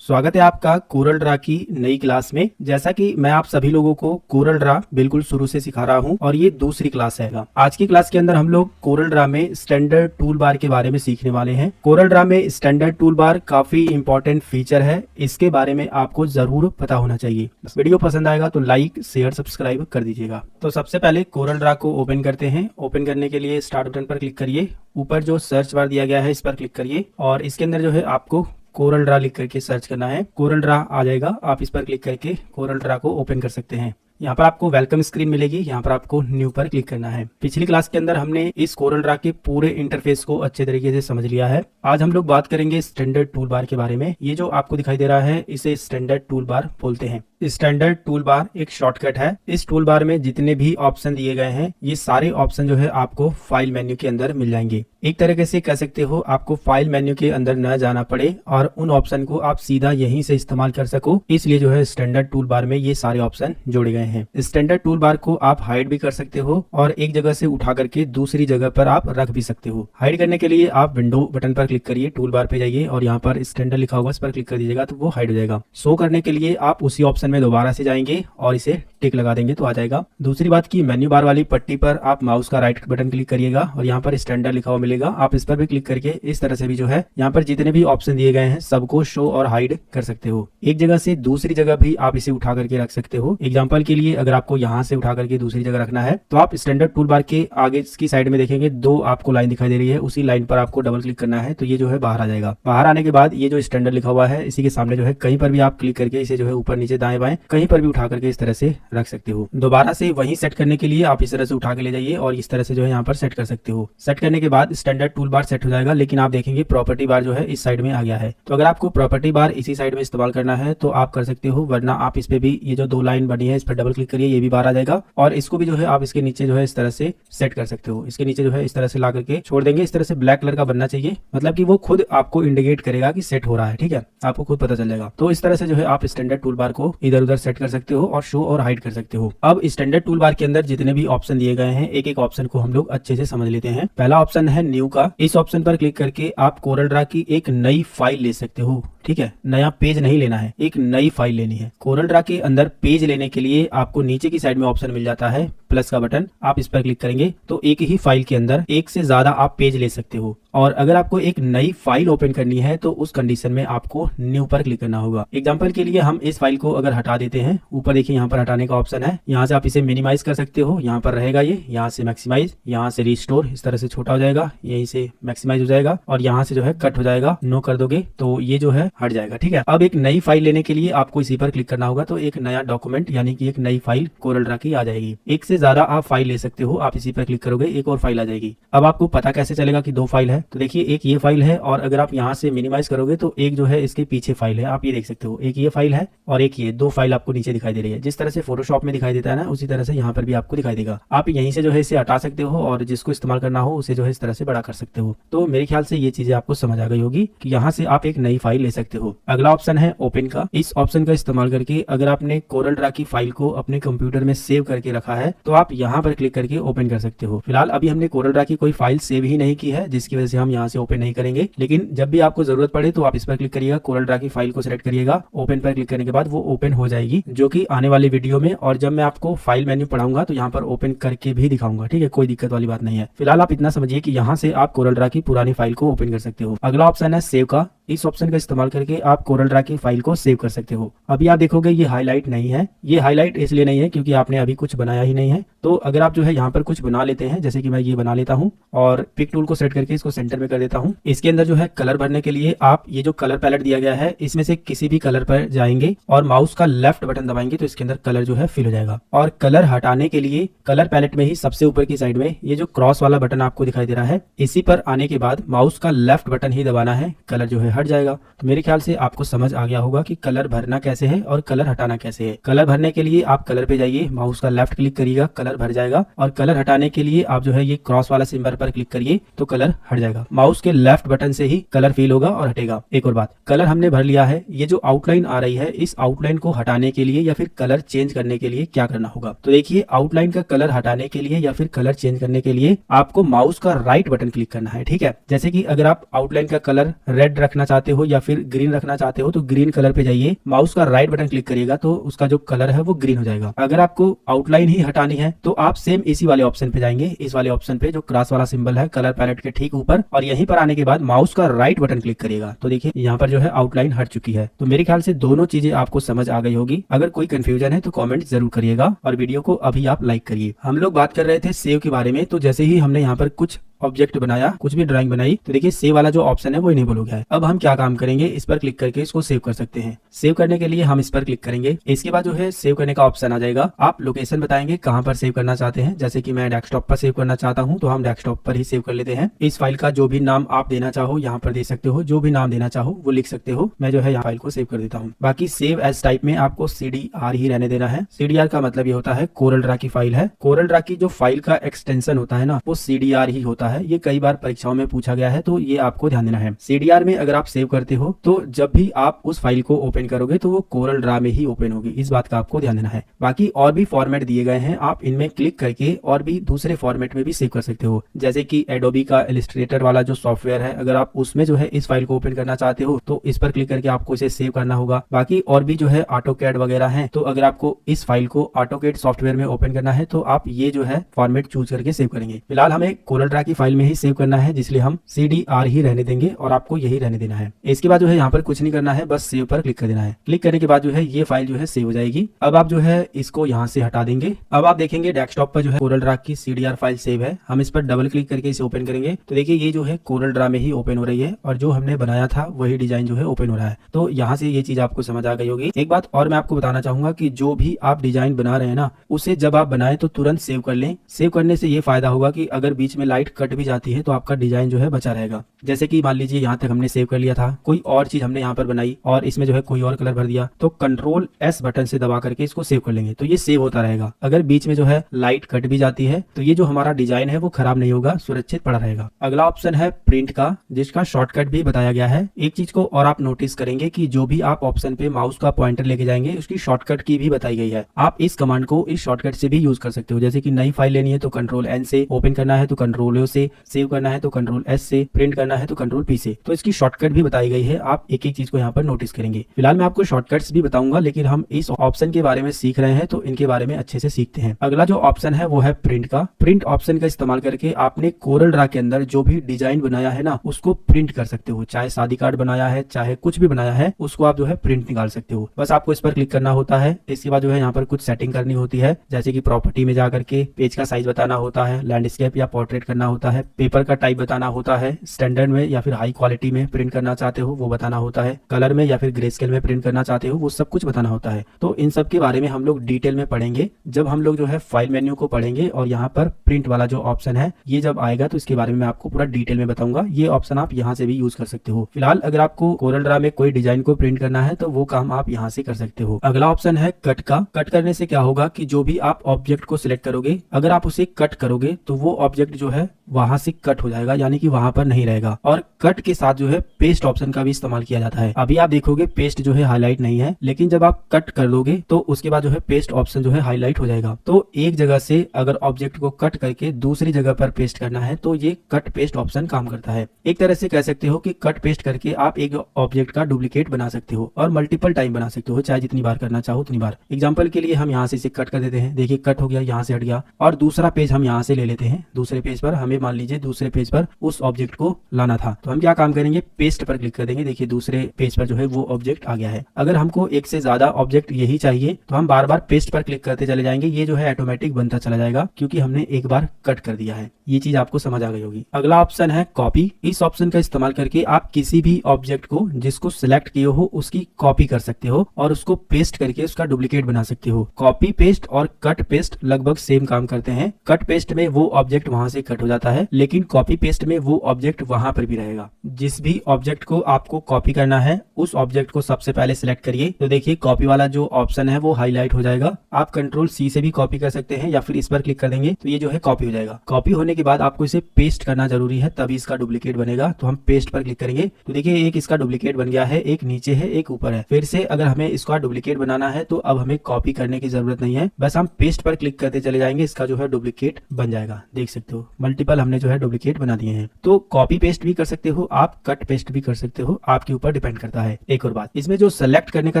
स्वागत है आपका कोरल ड्रा की नई क्लास में। जैसा कि मैं आप सभी लोगों को कोरल ड्रा बिल्कुल शुरू से सिखा रहा हूं और ये दूसरी क्लास है। आज की क्लास के अंदर हम लोग कोरल ड्रा में स्टैंडर्ड टूल बार के बारे में सीखने वाले हैं। कोरल ड्रा में स्टैंडर्ड टूल बार काफी इंपॉर्टेंट फीचर है, इसके बारे में आपको जरूर पता होना चाहिए। वीडियो पसंद आएगा तो लाइक शेयर सब्सक्राइब कर दीजिएगा। तो सबसे पहले कोरल ड्रा को ओपन करते हैं। ओपन करने के लिए स्टार्ट बटन पर क्लिक करिए, ऊपर जो सर्च बार दिया गया है इस पर क्लिक करिए और इसके अंदर जो है आपको कोरल ड्रा लिख करके सर्च करना है। कोरल ड्रा आ जाएगा, आप इस पर क्लिक करके कोरल ड्रा को ओपन कर सकते हैं। यहाँ पर आपको वेलकम स्क्रीन मिलेगी, यहाँ पर आपको न्यू पर क्लिक करना है। पिछली क्लास के अंदर हमने इस कोरल ड्रा के पूरे इंटरफेस को अच्छे तरीके से समझ लिया है। आज हम लोग बात करेंगे स्टैंडर्ड टूल बार के बारे में। ये जो आपको दिखाई दे रहा है इसे स्टैंडर्ड टूल बार बोलते हैं। स्टैंडर्ड टूल बार एक शॉर्टकट है। इस टूल बार में जितने भी ऑप्शन दिए गए हैं ये सारे ऑप्शन जो है आपको फाइल मेन्यू के अंदर मिल जाएंगे। एक तरीके से कह सकते हो आपको फाइल मेन्यू के अंदर न जाना पड़े और उन ऑप्शन को आप सीधा यहीं से इस्तेमाल कर सको, इसलिए जो है स्टैंडर्ड टूल बार में ये सारे ऑप्शन जोड़े गए हैं। स्टैंडर्ड टूल बार को आप हाइड भी कर सकते हो और एक जगह से उठा करके दूसरी जगह पर आप रख भी सकते हो। हाइड करने के लिए आप विंडो बटन पर क्लिक करिए, टूल बार पे जाइए और यहाँ पर स्टैंडर्ड लिखा होगा इस पर क्लिक कर दीजिएगा तो वो हाइड हो जाएगा। शो करने के लिए आप उसी ऑप्शन में दोबारा से जाएंगे और इसे टिक लगा देंगे तो आ जाएगा। दूसरी बात की मेन्यू बार वाली पट्टी पर आप माउस का राइट बटन क्लिक करिएगा और यहाँ पर स्टैंडर्ड लिखा हुआ मिलेगा, आप इस पर भी क्लिक करके इस तरह से भी जो है यहाँ पर जितने भी ऑप्शन दिए गए हैं सबको शो और हाइड कर सकते हो। एक जगह से दूसरी जगह भी आप इसे उठा करके रख सकते हो। एग्जाम्पल के लिए अगर आपको यहाँ से उठा करके दूसरी जगह रखना है तो आप स्टैंडर्ड टूल बार के आगे की साइड में देखेंगे दो आपको लाइन दिखाई दे रही है, उसी लाइन पर आपको डबल क्लिक करना है तो ये जो है बाहर आ जाएगा। बाहर आने के बाद ये जो स्टैंडर्ड लिखा हुआ है इसी के सामने जो है कहीं पर भी आप क्लिक करके इसे जो है ऊपर नीचे दाएं बाएं कहीं पर भी उठा करके इस तरह से रख सकते हो। दोबारा से वहीं सेट करने के लिए आप इस तरह से उठा के ले जाइए और इस तरह से जो है यहाँ पर सेट कर सकते हो। सेट करने के बाद स्टैंडर्ड टूल बार सेट हो जाएगा, लेकिन आप देखेंगे प्रॉपर्टी बार जो है इस साइड में आ गया है। तो अगर आपको प्रॉपर्टी बार इसी साइड में इस्तेमाल करना है तो आप कर सकते हो, वरना आप इस पे भी ये जो दो लाइन बनी है इस पर डबल क्लिक करिए, ये भी बाहर आ जाएगा और इसको भी जो है आप इसके नीचे जो है इस तरह से सेट कर सकते हो। इसके नीचे जो है इस तरह से ला करके छोड़ देंगे, इस तरह से ब्लैक कलर का बनना चाहिए, मतलब कि वो खुद आपको इंडिकेट करेगा कि सेट हो रहा है। ठीक है, आपको खुद पता चल जाएगा। तो इस तरह से जो है आप स्टैंडर्ड टूल बार को इधर उधर सेट कर सकते हो और शो और हाइड कर सकते हो। अब स्टैंडर्ड टूल बार के अंदर जितने भी ऑप्शन दिए गए हैं एक एक ऑप्शन को हम लोग अच्छे से समझ लेते हैं। पहला ऑप्शन है न्यू का। इस ऑप्शन पर क्लिक करके आप कोरल ड्रा की एक नई फाइल ले सकते हो। ठीक है, नया पेज नहीं लेना है, एक नई फाइल लेनी है। कोरल ड्रा के अंदर पेज लेने के लिए आपको नीचे की साइड में ऑप्शन मिल जाता है प्लस का बटन, आप इस पर क्लिक करेंगे तो एक ही फाइल के अंदर एक से ज्यादा आप पेज ले सकते हो। और अगर आपको एक नई फाइल ओपन करनी है तो उस कंडीशन में आपको न्यू पर क्लिक करना होगा। एग्जांपल के लिए हम इस फाइल को अगर हटा देते हैं, ऊपर देखिए यहाँ पर हटाने का ऑप्शन है, यहाँ से आप इसे मिनिमाइज कर सकते हो, यहाँ पर रहेगा ये, यहाँ से मैक्सिमाइज, यहाँ से रिस्टोर, इस तरह से छोटा हो जाएगा, यहीं से मैक्सिमाइज हो जाएगा और यहाँ से जो है कट हो जाएगा। नो कर दोगे तो ये जो है हट जाएगा। ठीक है, अब एक नई फाइल लेने के लिए आपको इसी पर क्लिक करना होगा तो एक नया डॉक्यूमेंट यानी कि एक नई फाइल कोरल ड्रा की आ जाएगी। एक से ज्यादा आप फाइल ले सकते हो, आप इसी पर क्लिक करोगे एक और फाइल आ जाएगी। अब आपको पता कैसे चलेगा कि दो फाइल है, तो देखिए एक ये फाइल है और अगर आप यहाँ से मिनिमाइज करोगे तो एक जो है इसके पीछे फाइल है, आप ये देख सकते हो, एक ये फाइल है और एक ये, दो फाइल आपको नीचे दिखाई दे रही है। जिस तरह से फोटोशॉप में दिखाई देता है ना, उसी तरह से यहाँ पर भी आपको दिखाई देगा। आप यहीं से जो है इसे हटा सकते हो और जिसको इस्तेमाल करना हो उसे जो है इस तरह से बड़ा कर सकते हो। तो मेरे ख्याल से ये चीजें आपको समझ आ गई होगी कि यहाँ से आप एक नई फाइल ले सकते हो। अगला ऑप्शन है ओपन का। इस ऑप्शन का इस्तेमाल करके अगर आपने कोरल ड्रा की फाइल को अपने कंप्यूटर में सेव करके रखा है तो आप यहाँ पर क्लिक करके ओपन कर सकते हो। फिलहाल अभी हमने कोरल ड्रा की कोई फाइल सेव ही नहीं की है, जिसकी वजह से हम यहाँ से ओपन नहीं करेंगे, लेकिन जब भी आपको जरूरत पड़े तो आप इस पर क्लिक करिएगा, कोरल ड्रा की फाइल को सिलेक्ट करिएगा, ओपन पर क्लिक करने के बाद वो ओपन हो जाएगी, जो कि आने वाले वीडियो में और जब मैं आपको फाइल मेन्यू पढ़ाऊंगा तो यहाँ पर ओपन करके भी दिखाऊंगा। ठीक है, कोई दिक्कत वाली बात नहीं है। फिलहाल आप इतना समझिए कि यहाँ से आप कोरल ड्रा की पुरानी फाइल को ओपन कर सकते हो। अगला ऑप्शन है सेव का। इस ऑप्शन का इस्तेमाल करके आप कोरल ड्रा की फाइल को सेव कर सकते हो। अभी आप देखोगे ये हाईलाइट नहीं है, ये हाईलाइट इसलिए नहीं है क्योंकि आपने अभी कुछ बनाया ही नहीं है। तो अगर आप जो है यहाँ पर कुछ बना लेते हैं, जैसे कि मैं ये बना लेता हूँ और पिक टूल को सेलेक्ट करके इसको सेंटर में कर देता हूँ। इसके अंदर जो है कलर भरने के लिए आप ये जो कलर पैलेट दिया गया है इसमें से किसी भी कलर पर जाएंगे और माउस का लेफ्ट बटन दबाएंगे तो इसके अंदर कलर जो है फिल हो जाएगा। और कलर हटाने के लिए कलर पैलेट में ही सबसे ऊपर की साइड में ये जो क्रॉस वाला बटन आपको दिखाई दे रहा है, इसी पर आने के बाद माउस का लेफ्ट बटन ही दबाना है, कलर जो है हट जाएगा। तो मेरे ख्याल से आपको समझ आ गया होगा कि कलर भरना कैसे कैसे है और कलर हटाना कैसे है। कलर भरने के लिए आप कलर पे जाइए, माउस का लेफ्ट क्लिक करिएगा, कलर भर जाएगा। और कलर हटाने के लिए आप जो है ये क्रॉस वाला सिंबल पर क्लिक करिए तो कलर हट जाएगा। माउस के लेफ्ट बटन से ही कलर फिल होगा और हटेगा। एक और बात, कलर हमने भर लिया है, ये जो आउटलाइन आ रही है इस आउटलाइन को हटाने के लिए या फिर कलर चेंज करने के लिए क्या करना होगा। तो देखिए, आउटलाइन का कलर हटाने के लिए या फिर कलर चेंज करने के लिए आपको माउस का राइट बटन क्लिक करना है। ठीक है, जैसे कि अगर आप आउटलाइन का कलर रेड रखना चाहते हो या फिर ग्रीन रखना चाहते हो तो ग्रीन कलर पे जाइए, माउस का राइट बटन क्लिक करिएगा तो उसका जो कलर है वो ग्रीन हो जाएगा। अगर आपको आउटलाइन ही हटानी है तो आप सेम इसी वाले ऑप्शन पे जाएंगे, इस वाले ऑप्शन पे जो क्रॉस वाला सिंबल है कलर पैलेट के ठीक ऊपर, और यहीं पर आने के बाद माउस का राइट बटन क्लिक करिएगा तो देखिए यहाँ पर जो है आउटलाइन हट चुकी है। तो मेरे ख्याल से दोनों चीजें आपको समझ आ गई होगी। अगर कोई कंफ्यूजन है तो कमेंट जरूर करिएगा और वीडियो को अभी आप लाइक करिए। हम लोग बात कर रहे थे सेव के बारे में, तो जैसे ही हमने यहाँ पर कुछ ऑब्जेक्ट बनाया, कुछ भी ड्राइंग बनाई, तो देखिए सेव वाला जो ऑप्शन है वो इनेबल हो गया है। अब हम क्या काम करेंगे, इस पर क्लिक करके इसको सेव कर सकते हैं। सेव करने के लिए हम इस पर क्लिक करेंगे, इसके बाद जो है सेव करने का ऑप्शन आ जाएगा। आप लोकेशन बताएंगे कहां पर सेव करना चाहते हैं, जैसे कि मैं डेस्कटॉप पर सेव करना चाहता हूं तो हम डेस्कटॉप पर ही सेव कर लेते हैं। इस फाइल का जो भी नाम आप देना चाहो यहाँ पर दे सकते हो, जो भी नाम देना चाहो वो लिख सकते हो। मैं जो है यहाँ फाइल को सेव कर देता हूँ। बाकी सेव एज टाइप में आपको CDR ही रहने देना है। CDR का मतलब ये होता है कोरल ड्रा की फाइल है। कोरल ड्रा की जो फाइल का एक्सटेंशन होता है ना वो CDR ही होता है। ये कई बार परीक्षाओं में पूछा गया है तो ये आपको ध्यान देना है। CDR में अगर आप सेव करते हो तो जब भी आप उस फाइल को ओपन करोगे तो वो कोरल ड्रा में ही ओपन होगी, इस बात का आपको ध्यान देना है। बाकी और भी फॉर्मेट दिए गए हैं, आप इनमें क्लिक करके और भी दूसरे फॉर्मेट में भी सेव कर सकते हो। जैसे कि एडोबी का इलस्ट्रेटर वाला जो सॉफ्टवेयर है, अगर आप उसमें जो है इस फाइल को ओपन करना चाहते हो तो इस पर क्लिक करके आपको इसे सेव करना होगा। बाकी और भी जो है ऑटोकैड वगैरह है, तो अगर आपको इस फाइल को ऑटोकैड सॉफ्टवेयर में ओपन करना है तो आप ये जो है फॉर्मेट चूज करके सेव करेंगे। फिलहाल हमें कोरल ड्रा की फाइल में ही सेव करना है, इसलिए हम CDR ही रहने देंगे और आपको यही रहने देना है। इसके बाद जो है यहाँ पर कुछ नहीं करना है, बस सेव पर क्लिक कर देना है। क्लिक करने के बाद जो है ये फाइल जो है सेव हो जाएगी। अब आप जो है इसको यहाँ से हटा देंगे। अब आप देखेंगे डेस्कटॉप पर जो है कोरल ड्रा की CDR फाइल सेव है। हम इस पर डबल क्लिक करके इसे ओपन करेंगे तो देखिए ये जो है कोरल ड्रा में ही ओपन हो रही है और जो हमने बनाया था वही डिजाइन जो है ओपन हो रहा है। तो यहाँ से ये चीज आपको समझ आ गई होगी। एक बात और मैं आपको बताना चाहूंगा कि जो भी आप डिजाइन बना रहे हैं ना, उसे जब आप बनाए तो तुरंत सेव कर लें। सेव करने से ये फायदा होगा कि अगर बीच में लाइट कट भी जाती है तो आपका डिजाइन जो है बचा रहेगा। जैसे कि मान लीजिए यहाँ तक हमने सेव कर लिया था, कोई और चीज हमने यहाँ पर बनाई और इसमें जो है कोई और कलर भर दिया, तो कंट्रोल S बटन से दबा करके इसको सेव कर लेंगे तो ये सेव होता रहेगा। अगर बीच में जो है लाइट कट भी जाती है तो ये जो हमारा डिजाइन है वो खराब नहीं होगा, सुरक्षित पड़ा रहेगा। अगला ऑप्शन है प्रिंट का, जिसका शॉर्टकट भी बताया गया है। एक चीज को और आप नोटिस करेंगे कि जो भी आप ऑप्शन पे माउस का पॉइंटर लेके जाएंगे उसकी शॉर्टकट की भी बताई गई है। आप इस कमांड को इस शॉर्टकट से भी यूज कर सकते हो। जैसे कि नई फाइल लेनी है तो कंट्रोल N से, ओपन करना है तो कंट्रोल O से, सेव करना है तो कंट्रोल S से, प्रिंट करना है तो कंट्रोल P से। तो इसकी शॉर्टकट भी बताई गई है, आप एक एक चीज को यहाँ पर नोटिस करेंगे। फिलहाल मैं आपको शॉर्टकट्स भी बताऊंगा, लेकिन हम इस ऑप्शन के बारे में सीख रहे हैं तो इनके बारे में अच्छे से सीखते हैं। अगला जो ऑप्शन है वो है प्रिंट का। प्रिंट ऑप्शन का इस्तेमाल करके आपने कोरल ड्रा के अंदर जो भी डिजाइन बनाया है ना उसको प्रिंट कर सकते हो। चाहे शादी कार्ड बनाया है, चाहे कुछ भी बनाया है, उसको आप जो है प्रिंट निकाल सकते हो। बस आपको इस पर क्लिक करना होता है। इसके बाद जो है यहाँ पर कुछ सेटिंग करनी होती है, जैसे कि प्रॉपर्टी में जाकर के पेज का साइज बताना होता है, लैंडस्केप या पोर्ट्रेट करना होता है, पेपर का टाइप बताना होता है, स्टैंडर्ड में या फिर हाई क्वालिटी में प्रिंट करना चाहते हो वो बताना होता है, कलर में या फिर ग्रे स्केल में प्रिंट करना चाहते हो वो सब कुछ बताना होता है। तो इन सब के बारे में हम लोग डिटेल में पढ़ेंगे जब हम लोग जो है फाइल मेन्यू को पढ़ेंगे, और यहाँ पर प्रिंट वाला जो ऑप्शन है ये जब आएगा तो इसके बारे में मैं आपको पूरा डिटेल में बताऊंगा। ये ऑप्शन आप यहाँ से भी यूज कर सकते हो। फिलहाल अगर आपको कोरल ड्रा में कोई डिजाइन को प्रिंट करना है तो वो काम आप यहाँ से कर सकते हो। अगला ऑप्शन है कट का। कट करने से क्या होगा कि जो भी आप ऑब्जेक्ट को सिलेक्ट करोगे, अगर आप उसे कट करोगे तो वो ऑब्जेक्ट जो है वहां से कट हो जाएगा, यानी कि वहां पर नहीं रहेगा। और कट के साथ जो है पेस्ट ऑप्शन का भी इस्तेमाल किया जाता है। अभी आप देखोगे पेस्ट जो है हाईलाइट नहीं है, लेकिन जब आप कट कर दोगे तो उसके बाद जो है पेस्ट ऑप्शन जो है हाईलाइट हो जाएगा। तो एक जगह से अगर ऑब्जेक्ट को कट करके दूसरी जगह पर पेस्ट करना है तो ये कट पेस्ट ऑप्शन काम करता है। एक तरह से कह सकते हो कि कट पेस्ट करके आप एक ऑब्जेक्ट का डुप्लीकेट बना सकते हो और मल्टीपल टाइम बना सकते हो, चाहे जितनी बार करना चाहो उतनी बार। एग्जाम्पल के लिए हम यहाँ से इसे कट कर देते हैं, देखिए कट हो गया, यहाँ से हट गया। और दूसरा पेज हम यहाँ से ले लेते हैं। दूसरे पेज पर हमें मान लीजिए दूसरे पेज पर उस ऑब्जेक्ट को लाना था, तो हम क्या काम करेंगे, पेस्ट पर क्लिक कर देंगे। देखिए दूसरे पेज पर जो है वो ऑब्जेक्ट आ गया है। अगर हमको एक से ज्यादा ऑब्जेक्ट यही चाहिए तो हम बार बार पेस्ट पर क्लिक करते चले जाएंगे। ये जो है ऑटोमेटिक बनता चला जाएगा क्योंकि हमने एक बार कट कर दिया है। ये चीज आपको समझ आ गई होगी। अगला ऑप्शन है कॉपी। इस ऑप्शन का इस्तेमाल करके आप किसी भी ऑब्जेक्ट को जिसको सिलेक्ट किए हो उसकी कॉपी कर सकते हो और उसको पेस्ट करके उसका डुप्लीकेट बना सकते हो। कॉपी पेस्ट और कट पेस्ट लगभग सेम काम करते हैं। कट पेस्ट में वो ऑब्जेक्ट वहां से कट हो जाता जाता है, लेकिन कॉपी पेस्ट में वो ऑब्जेक्ट वहां पर भी रहेगा। जिस भी ऑब्जेक्ट को आपको कॉपी करना है उस ऑब्जेक्ट को सबसे पहले सिलेक्ट करिए। तो देखिए कॉपी वाला जो ऑप्शन है वो हाईलाइट हो जाएगा। आप कंट्रोल सी से भी कॉपी कर सकते हैं या फिर इस पर क्लिक कर देंगे तो ये जो है कॉपी हो जाएगा। कॉपी होने के बाद आपको इसे पेस्ट करना जरूरी है, तभी इसका डुप्लीकेट बनेगा। तो हम पेस्ट पर क्लिक करेंगे तो देखिए एक इसका डुप्लीकेट बन गया है, एक नीचे है एक ऊपर है। फिर से अगर हमें इसका डुप्लीकेट बनाना है तो अब हमें कॉपी करने की जरूरत नहीं है, बस हम पेस्ट पर क्लिक करते चले जाएंगे, इसका जो है डुप्लीकेट बन जाएगा। देख सकते हो मल्टीपल हमने जो है डुप्लीकेट बना दिए हैं। तो कॉपी पेस्ट भी कर सकते हो आप, कट पेस्ट भी कर सकते हो, आपके ऊपर डिपेंड करता है। एक और बात, इसमें जो सेलेक्ट करने का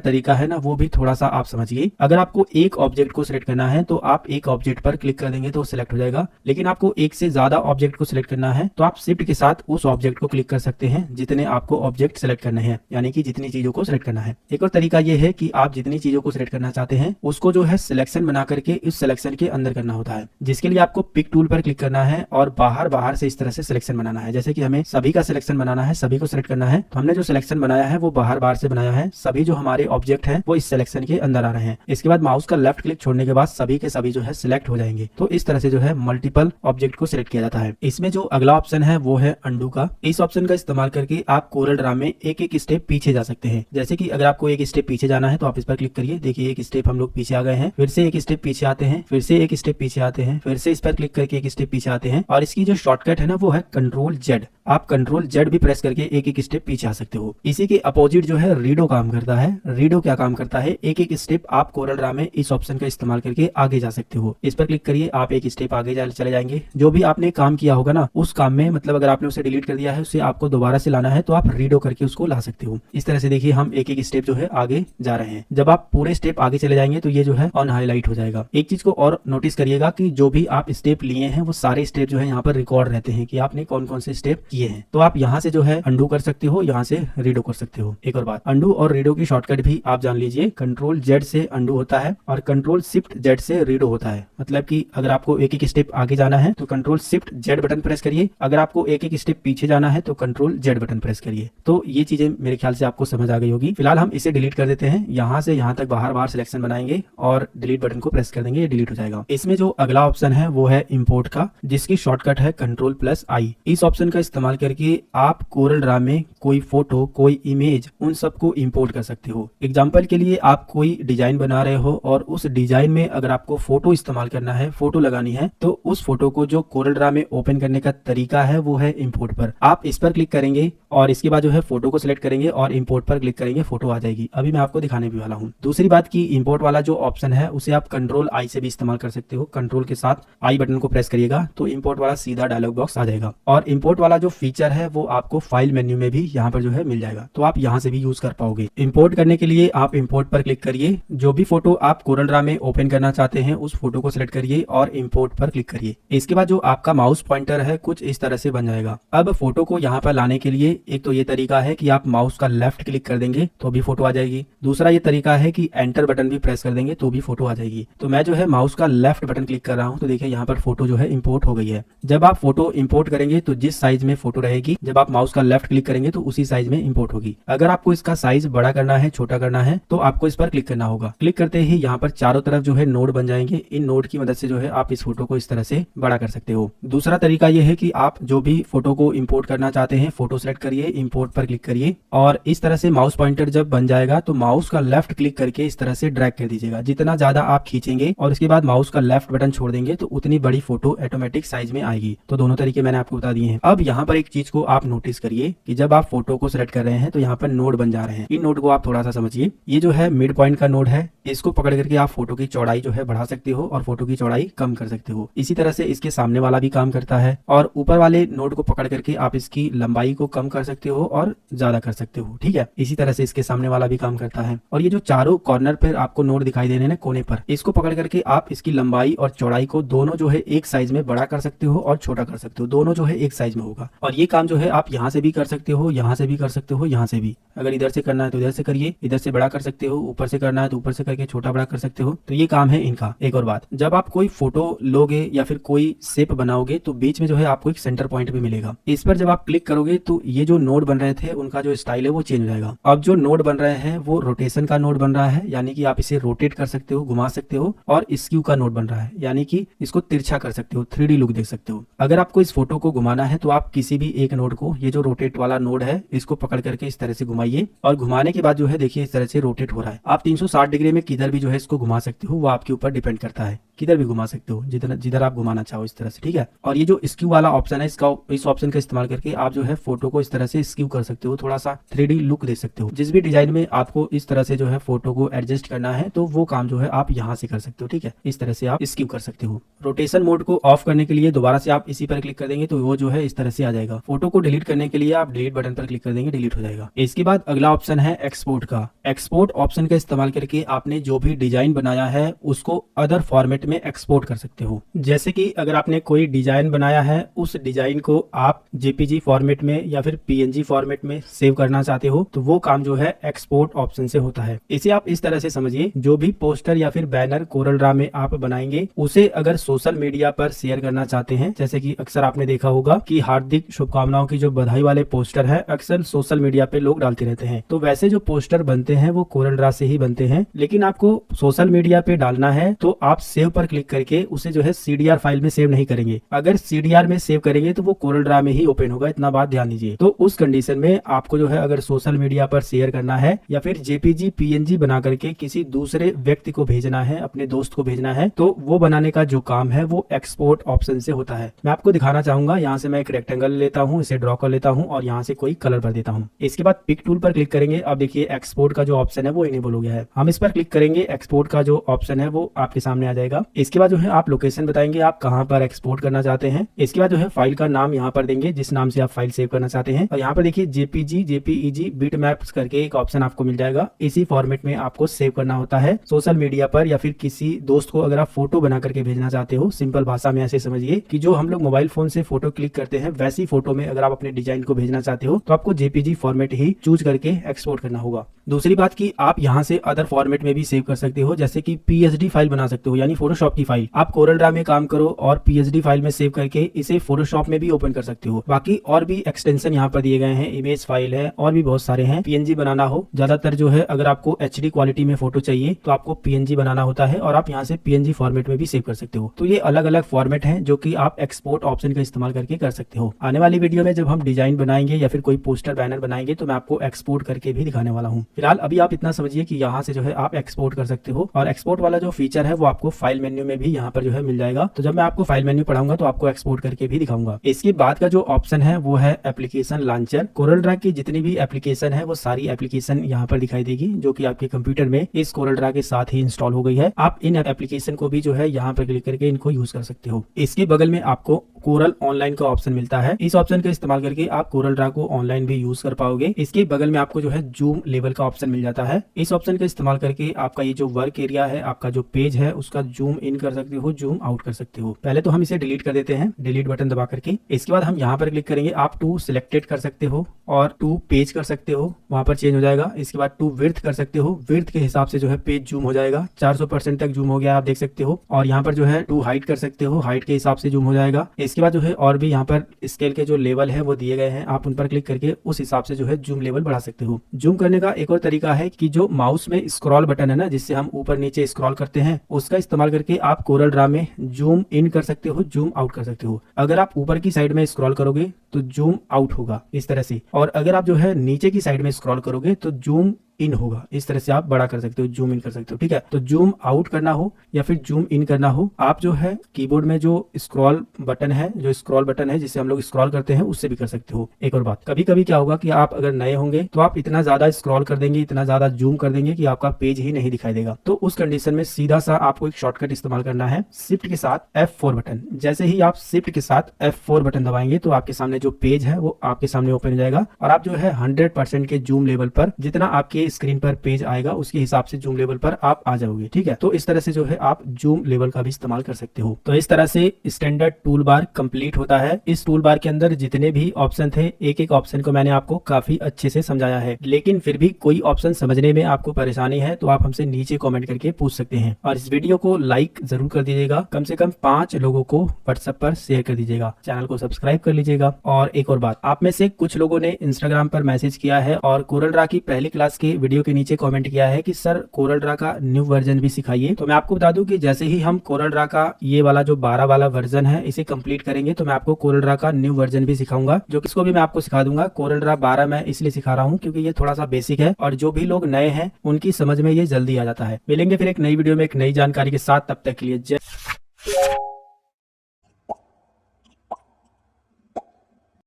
तरीका है ना वो भी थोड़ा सा आप समझिए। अगर आपको एक ऑब्जेक्ट को सिलेक्ट करना है तो आप एक ऑब्जेक्ट पर क्लिक कर देंगे तो सिलेक्ट हो जाएगा। लेकिन आपको एक से ज्यादा ऑब्जेक्ट को सिलेक्ट करना है तो आप शिफ्ट के साथ उस ऑब्जेक्ट को क्लिक कर सकते हैं जितने आपको ऑब्जेक्ट सिलेक्ट करने हैं, यानी कि जितनी चीजों को सिलेक्ट करना है। एक और तरीका यह है कि आप जितनी चीजों को सिलेक्ट करना चाहते हैं उसको जो है सिलेक्शन बना करके इस सिलेक्शन के अंदर करना होता है, जिसके लिए आपको पिक टूल पर क्लिक करना है और बाहर से इस तरह से सिलेक्शन बनाना है। जैसे कि हमें सभी का सिलेक्शन बनाना है, सभी को सिलेक्ट करना है, तो हमने जो सिलेक्शन बनाया है वो बाहर से बनाया है। सभी जो हमारे ऑब्जेक्ट हैं वो इस सिलेक्शन के अंदर आ रहे हैं। इसके बाद माउस का लेफ्ट क्लिक छोड़ने के बाद सभी के सभी जो है सिलेक्ट हो जाएंगे। तो इस तरह से जो है मल्टीपल ऑब्जेक्ट को सिलेक्ट किया जाता है। इसमें जो अगला ऑप्शन है वो है अंडू का। इस ऑप्शन का इस्तेमाल करके आप कोरल ड्रा में एक एक स्टेप पीछे जा सकते हैं। जैसे कि अगर आपको एक स्टेप पीछे जाना है तो आप इस पर क्लिक करिए। देखिए एक स्टेप हम लोग पीछे आ गए हैं, फिर से एक स्टेप पीछे आते हैं, फिर से एक स्टेप पीछे आते हैं, फिर से इस पर क्लिक करके एक स्टेप पीछे आते हैं। और इसकी जो शॉर्टकट है ना वो है कंट्रोल जेड। आप कंट्रोल जेड भी प्रेस करके एक एक स्टेप पीछे आ सकते हो। इसी के अपोजिट जो है रीडो काम करता है। रीडो क्या काम करता है, एक एक स्टेप आप कोरल ड्रा में इस ऑप्शन का इस्तेमाल करके आगे जा सकते हो। इस पर क्लिक करिए, आप एक स्टेप आगे चले जाएंगे। जो भी आपने काम किया होगा ना उस काम में, मतलब अगर आपने उसे डिलीट कर दिया है उसे आपको दोबारा से लाना है तो आप रीडो करके उसको ला सकते हो। इस तरह से देखिए हम एक एक स्टेप जो है आगे जा रहे हैं। जब आप पूरे स्टेप आगे चले जाएंगे तो ये जो है ऑन हाईलाइट हो जाएगा। एक चीज को और नोटिस करिएगा कि जो भी आप स्टेप लिए हैं वो सारे स्टेप जो है यहाँ पर रिकॉर्ड रहते हैं कि आपने कौन कौन से स्टेप किए हैं। तो आप यहाँ से जो है अंडू कर सकते हो, यहाँ से रीडो कर सकते हो। एक और बात, अंडू और रीडो की शॉर्टकट भी आप जान लीजिए। कंट्रोल जेड से अंडू होता है और कंट्रोल शिफ्ट जेड से रीडो होता है। मतलब कि अगर आपको एक एक स्टेप आगे जाना है तो control shift Z button press करिए, अगर आपको एक एक स्टेप पीछे जाना है तो कंट्रोल जेड बटन प्रेस करिए। तो ये चीजें मेरे ख्याल से आपको समझ आ गई होगी। फिलहाल हम इसे डिलीट कर देते हैं। यहाँ से यहाँ तक बाहर सिलेक्शन बनाएंगे और डिलीट बटन को प्रेस कर देंगे, ये डिलीट हो जाएगा। इसमें जो अगला ऑप्शन है वो है इंपोर्ट का, जिसकी शॉर्टकट है कंट्रोल प्लस आई। इस ऑप्शन का इस्तेमाल करके आप कोरल ड्रा में कोई फोटो, कोई इमेज, उन सबको इंपोर्ट कर सकते हो। एग्जाम्पल के लिए आप कोई डिजाइन बना रहे हो और उस डिजाइन में अगर आपको फोटो इस्तेमाल करना है, फोटो लगानी है, तो उस फोटो को जो कोरल ड्रा में ओपन करने का तरीका है वो है इंपोर्ट पर। आप इस पर क्लिक करेंगे और इसके बाद जो है फोटो को सिलेक्ट करेंगे और इंपोर्ट पर क्लिक करेंगे, फोटो आ जाएगी। अभी मैं आपको दिखाने भी वाला हूँ। दूसरी बात की इंपोर्ट वाला जो ऑप्शन है उसे आप कंट्रोल आई से भी इस्तेमाल कर सकते हो। कंट्रोल के साथ आई बटन को प्रेस करिएगा तो इंपोर्ट वाला सीधा डायलॉग बॉक्स आ जाएगा। और इंपोर्ट वाला जो फीचर है वो आपको फाइल मेन्यू में भी यहाँ पर जो है मिल जाएगा, तो आप यहाँ से भी यूज कर पाओगे। इंपोर्ट करने के लिए आप इंपोर्ट पर क्लिक करिए, जो भी फोटो आप कोरल ड्रा में ओपन करना चाहते हैं उस फोटो को सिलेक्ट करिए और इंपोर्ट पर क्लिक करिए। इसके बाद जो आपका माउस पॉइंटर है कुछ इस तरह से बन जाएगा। अब फोटो को यहाँ पर लाने के लिए एक तो ये तरीका है कि आप माउस का लेफ्ट क्लिक कर देंगे तो भी फोटो आ जाएगी। दूसरा ये तरीका है कि एंटर बटन भी प्रेस कर देंगे तो भी फोटो आ जाएगी। तो मैं जो है माउस का लेफ्ट बटन क्लिक कर रहा हूँ तो देखिए यहाँ पर फोटो जो है इंपोर्ट हो गई है। जब आप फोटो इंपोर्ट करेंगे तो जिस साइज में फोटो रहेगी, जब आप माउस का लेफ्ट क्लिक करेंगे तो उसी साइज में इंपोर्ट होगी। अगर आपको इसका साइज बड़ा करना है, छोटा करना है, तो आपको इस पर क्लिक करना होगा। क्लिक करते ही यहाँ पर चारों तरफ जो है नोड बन जाएंगे। इन नोड की मदद से जो है आप इस फोटो को इस तरह से बड़ा कर सकते हो। दूसरा तरीका यह है कि आप जो भी फोटो को इंपोर्ट करना चाहते हैं, फोटो सेलेक्ट करिए, इंपोर्ट पर क्लिक करिए और इस तरह से माउस पॉइंटर जब बन जाएगा तो माउस का लेफ्ट क्लिक करके इस तरह से ड्रैग कर दीजिएगा। जितना ज्यादा आप खींचेंगे और उसके बाद माउस का लेफ्ट बटन छोड़ देंगे तो उतनी बड़ी फोटो ऑटोमेटिक साइज में आएगी। तो दोनों तरीके मैंने आपको बता दिए हैं। अब यहाँ पर एक चीज को आप नोटिस करिए कि जब आप फोटो को सिलेक्ट कर रहे हैं तो यहाँ पर नोड बन जा रहे हैं। इन नोड को आप थोड़ा सा समझिए। ये जो है मिड पॉइंट का नोड है, इसको पकड़ करके आप फोटो की चौड़ाई जो है बढ़ा सकते हो और फोटो की चौड़ाई कम कर सकते हो। इसी तरह से इसके सामने वाला भी काम करता है और ऊपर वाले नोड को पकड़ करके आप इसकी लंबाई को कम कर सकते हो और ज्यादा कर सकते हो। ठीक है, इसी तरह से इसके सामने वाला भी काम करता है। और ये जो चारों कॉर्नर पर आपको नोड दिखाई दे रहे हैं कोने पर, इसको पकड़ करके आप इसकी लंबाई और चौड़ाई को दोनों जो है एक साइज में बड़ा कर सकते हो और छोटा कर सकते हो। दोनों जो है एक साइज में होगा। और ये काम जो है आप यहाँ से भी कर सकते हो, यहाँ से भी कर सकते हो, यहाँ से भी। अगर इधर से करना है तो इधर से करिए, इधर से बड़ा कर सकते हो, ऊपर से करना है तो ऊपर से करके छोटा बड़ा कर सकते हो। तो ये काम है इनका। एक और बात, जब आप कोई फोटो लोगे या फिर कोई शेप बनाओगे तो बीच में जो है आपको एक सेंटर पॉइंट भी मिलेगा। इस पर जब आप क्लिक करोगे तो ये जो नोड बन रहे थे उनका जो स्टाइल है वो चेंज हो जाएगा। अब जो नोड बन रहे हैं वो रोटेशन का नोड बन रहा है, यानी कि आप इसे रोटेट कर सकते हो, घुमा सकते हो। और स्क्यू का नोड बन रहा है, यानी कि इसको तिरछा कर सकते हो, 3D लुक देख सकते हो। हो। अगर आपको इस फोटो को घुमाना है तो आप किसी भी एक नोड को, ये जो रोटेट वाला नोड है, इसको पकड़ करके इस तरह से घुमाइए और घुमाने के बाद जो है देखिए इस तरह से रोटेट हो रहा है। आप 360 डिग्री में किधर भी जो है इसको घुमा सकते हो, वो आपके ऊपर डिपेंड करता है, किधर भी घुमा सकते हो, जिधर आप घुमाना चाहो इस तरह से, ठीक है। और ये जो स्क्यू वाला ऑप्शन है, इस ऑप्शन का इस्तेमाल करके आप जो है फोटो को इस तरह से स्क्यू कर सकते हो, थोड़ा सा 3D लुक दे सकते हो। जिस भी डिजाइन में आपको इस तरह से जो है फोटो को एडजस्ट करना है तो वो काम जो है आप यहाँ से कर सकते हो, ठीक है। इस तरह से आप स्क्यू कर सकते हो। रोटेशन मोड को ऑफ करने के लिए दोबारा से आप इसी पर क्लिक कर देंगे तो वो जो है इस तरह से आ जाएगा। फोटो को डिलीट करने के लिए आप डिलीट बटन पर क्लिक कर देंगे, डिलीट हो जाएगा। इसके बाद अगला ऑप्शन है एक्सपोर्ट का। एक्सपोर्ट ऑप्शन का इस्तेमाल करके आपने जो भी डिजाइन बनाया है उसको अदर फॉर्मेट में एक्सपोर्ट कर सकते हो। जैसे कि अगर आपने कोई डिजाइन बनाया है, उस डिजाइन को आप जेपीजी फॉर्मेट में या फिर पीएनजी फॉर्मेट में सेव करना चाहते हो तो वो काम जो है एक्सपोर्ट ऑप्शन से होता है। इसे आप इस तरह से समझिए, जो भी पोस्टर या फिर बैनर कोरल ड्रा में आप बनाएंगे उसे अगर सोशल मीडिया पर शेयर करना चाहते हैं, जैसे कि अक्सर आपने देखा होगा कि हार्दिक शुभकामनाओं की जो बधाई वाले पोस्टर है अक्सर सोशल मीडिया पे लोग डालते रहते हैं, तो वैसे जो पोस्टर बनते हैं वो कोरल ड्रा से ही बनते हैं। लेकिन आपको सोशल मीडिया पे डालना है तो आप सेव पर क्लिक करके उसे जो है सीडीआर फाइल में सेव नहीं करेंगे। अगर सीडीआर में सेव करेंगे तो वो कोरल ड्रा में ही ओपन होगा, इतना बात ध्यान दीजिए। तो उस कंडीशन में आपको जो है अगर सोशल मीडिया पर शेयर करना है या फिर जेपीजी पीएनजी बना करके किसी दूसरे व्यक्ति को भेजना है, अपने दोस्त को भेजना है, तो वो बनाने का जो काम है वो एक्सपोर्ट ऑप्शन से होता है। मैं आपको दिखाना चाहूंगा, यहाँ से मैं एक रेक्टेंगल लेता हूँ, इसे ड्रॉ कर लेता हूँ और यहाँ से कोई कलर भर देता हूँ। इसके बाद पिक टूल पर क्लिक करेंगे। अब देखिए एक्सपोर्ट का जो ऑप्शन है वो इनेबल हो गया है। हम इस पर क्लिक करेंगे, एक्सपोर्ट का जो ऑप्शन है वो आपके सामने आ जाएगा। इसके बाद जो है आप लोकेशन बताएंगे आप कहाँ पर एक्सपोर्ट करना चाहते हैं। इसके बाद जो है फाइल का नाम यहाँ पर देंगे जिस नाम से आप फाइल सेव करना चाहते हैं। और यहाँ पर देखिए जेपीजी जेपीईजी बिटमैप्स करके एक ऑप्शन आपको मिल जाएगा। इसी फॉर्मेट में आपको सेव करना होता है सोशल मीडिया पर या फिर किसी दोस्त को अगर आप फोटो बना करके भेजना चाहते हो। सिंपल भाषा में ऐसे समझिए कि जो हम लोग मोबाइल फोन से फोटो क्लिक करते हैं वैसी फोटो में अगर आप अपने डिजाइन को भेजना चाहते हो तो आपको जेपीजी फॉर्मेट ही चूज करके एक्सपोर्ट करना होगा। दूसरी बात की आप यहाँ से अदर फॉर्मेट में भी सेव कर सकते हो, जैसे कि पीएचडी फाइल बना सकते हो, यानी फोटोशॉप की फाइल। आप कोरल ड्रा में काम करो और पीएचडी फाइल में सेव करके इसे फोटोशॉप में भी ओपन कर सकते हो। बाकी और भी एक्सटेंशन यहाँ पर दिए गए हैं, इमेज फाइल है और भी बहुत सारे हैं। पीएनजी बनाना हो, ज्यादातर जो है अगर आपको एचडी क्वालिटी में फोटो चाहिए तो आपको पीएनजी बनाना होता है और आप यहाँ से पीएनजी फॉर्मेट में भी सेव कर सकते हो। तो ये अलग अलग फॉर्मेट है जो कि आप एक्सपोर्ट ऑप्शन का इस्तेमाल करके कर सकते हो। आने वाली वीडियो में जब हम डिजाइन बनाएंगे या फिर कोई पोस्टर बैनर बनाएंगे तो मैं आपको एक्सपोर्ट करके भी दिखाने वाला हूँ। फिलहाल अभी आप इतना समझिए कि यहाँ से जो है आप एक्सपोर्ट कर सकते हो और एक्सपोर्ट वाला जो फीचर है वो आपको फाइल मेन्यू में भी यहाँ पर जो है मिल जाएगा। तो जब मैं आपको फाइल मेन्यू पढ़ाऊंगा तो आपको एक्सपोर्ट करके भी दिखाऊंगा। इसके बाद का जो ऑप्शन है वो है एप्लीकेशन लॉन्चर। कोरल ड्रा की जितनी भी एप्लीकेशन है वो सारी एप्लीकेशन यहाँ पर दिखाई देगी जो कि आपके कंप्यूटर में इस कोरल ड्रा के साथ ही इंस्टॉल हो गई है। आप इन एप्लीकेशन को भी जो है यहाँ पर क्लिक करके इनको यूज कर सकते हो। इसके बगल में आपको कोरल ऑनलाइन का ऑप्शन मिलता है। इस ऑप्शन का इस्तेमाल करके आप कोरल ड्रा को ऑनलाइन भी यूज कर पाओगे। इसके बगल में आपको जो है जूम लेवल का ऑप्शन मिल जाता है। इस ऑप्शन का इस्तेमाल करके आपका ये जो वर्क एरिया है, आपका जो पेज है, उसका जूम इन कर सकते हो, जूम आउट कर सकते हो। पहले तो हम इसे डिलीट कर देते हैं, डिलीट बटन दबा करके। इसके बाद हम यहाँ पर क्लिक करेंगे। आप टू सिलेक्टेड कर सकते हो और टू पेज कर सकते हो, वहां पर चेंज हो जाएगा। इसके बाद टू विड्थ कर सकते हो, विड्थ के हिसाब से जो है पेज जूम हो जाएगा। 400% तक जूम हो गया आप देख सकते हो। और यहाँ पर जो है टू हाइट कर सकते हो, हाइट के हिसाब से जूम हो जाएगा। इसके बाद जो है और भी यहाँ पर स्केल के जो लेवल है वो दिए गए हैं, आप उन पर क्लिक करके उस हिसाब से जो है जूम लेवल बढ़ा सकते हो। जूम करने का एक और तरीका है कि जो माउस में स्क्रॉल बटन है ना, जिससे हम ऊपर नीचे स्क्रॉल करते हैं, उसका इस्तेमाल करके आप कोरल ड्रा में जूम इन कर सकते हो, जूम आउट कर सकते हो। अगर आप ऊपर की साइड में स्क्रॉल करोगे तो जूम आउट होगा इस तरह से, और अगर आप जो है नीचे की साइड में स्क्रॉल करोगे तो जूम इन होगा। इस तरह से आप बड़ा कर सकते हो, जूम इन कर सकते हो, ठीक है। तो जूम आउट करना हो या फिर जूम इन करना हो, आप जो है कीबोर्ड में जो स्क्रॉल बटन है, जिससे हम लोग स्क्रॉल करते हैं, उससे भी कर सकते हो। एक और बात, कभी कभी क्या होगा कि आप अगर नए होंगे तो आप इतना ज्यादा स्क्रॉल कर देंगे, इतना ज्यादा जूम कर देंगे कि आपका पेज ही नहीं दिखाई देगा। तो उस कंडीशन में सीधा सा आपको एक शॉर्टकट इस्तेमाल करना है, शिफ्ट के साथ F4 बटन। जैसे ही आप शिफ्ट के साथ F4 बटन दबाएंगे तो आपके सामने जो पेज है वो आपके सामने ओपन हो जाएगा और आप जो है 100% के जूम लेवल पर, जितना आपके स्क्रीन पर पेज आएगा उसके हिसाब से जूम लेवल पर आप आ जाओगे, ठीक है। तो इस तरह से जो है आप जूम लेवल का भी इस्तेमाल कर सकते हो। तो इस तरह से स्टैंडर्ड टूल बार कंप्लीट होता है। इस टूल बार के अंदर जितने भी ऑप्शन थे, एक एक ऑप्शन को मैंने आपको काफी अच्छे से समझाया है। लेकिन फिर भी कोई ऑप्शन समझने में आपको परेशानी है तो आप हमसे नीचे कॉमेंट करके पूछ सकते हैं। और इस वीडियो को लाइक जरूर कर दीजिएगा, कम से कम 5 लोगों को व्हाट्सएप पर शेयर कर दीजिएगा, चैनल को सब्सक्राइब कर लीजिएगा। और एक और बात, आप में से कुछ लोगों ने इंस्टाग्राम पर मैसेज किया है और कोरल ड्रा की पहली क्लास के वीडियो के नीचे कमेंट किया है कि सर कोरल ड्रा का न्यू वर्जन भी सिखाइए। तो मैं आपको बता दूं कि जैसे ही हम कोरल ड्रा का ये वाला जो 12 वाला वर्जन है इसे कंप्लीट करेंगे तो मैं आपको कोरल ड्रा का न्यू वर्जन भी सिखाऊंगा, जो किसको भी मैं आपको सिखा दूंगा। कोरल ड्रा 12 मैं इसलिए सिखा रहा हूँ क्योंकि ये थोड़ा सा बेसिक है और जो भी लोग नए हैं उनकी समझ में ये जल्दी आ जाता है। मिलेंगे फिर एक नई वीडियो में एक नई जानकारी के साथ, तब तक के लिए जय।